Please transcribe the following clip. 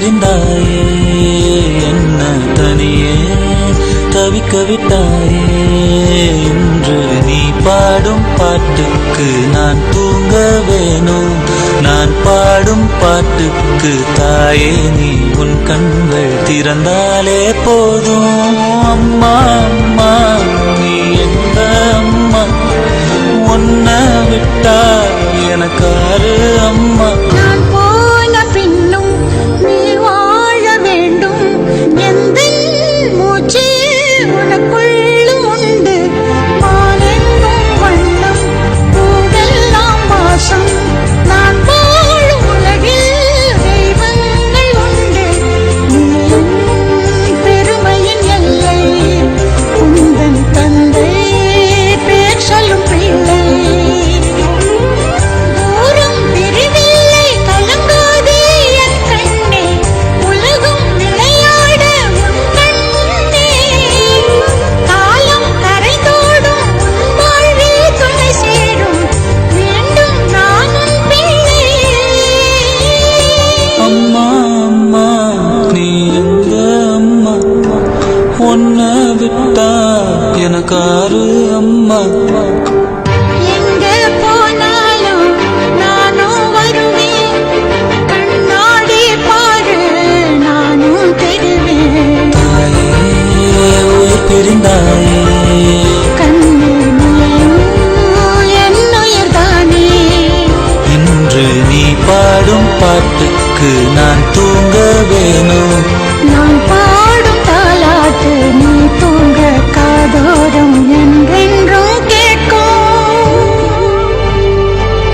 பிரிந்தாயே, என்ன தனியே தவிக்க விட்டாயே. இன்று நீ பாடும் பாட்டுக்கு நான் தூங்க வேணும். நான் பாடும் பாட்டுக்கு தாயே நீ உன் கண்கள் திறந்தாலே போதும். அம்மா அம்மா நீ எந்த அம்மா, உன்னை விட்டா எனக்காரு அம்மா. நான் போன பின்னும் நீ வாழ வேண்டும். எந்த மூச்சு உனக்குள்ளும் உண்டு. மானெங்கும் வண்ணம் பூவெல்லாம் வாசம். நான் வாழும் உலகில் தெய்வங்கள் உண்டு. பெருமையின் எல்லை உந்தன் தந்தை பேர் சொல்லும் பிள்ளை. உன்னை விட்டா எனக்காரு அம்மா. எங்க போனாலும் நானும் வருவேன். கண்ணாடி பாரு நானும் தெரிவேன். தாயே உயிர் பிரிந்தாயே, கண்ணு நீயும் என் உயிர்தானே. இன்று நீ பாடும் பாட்டுக்கு நான்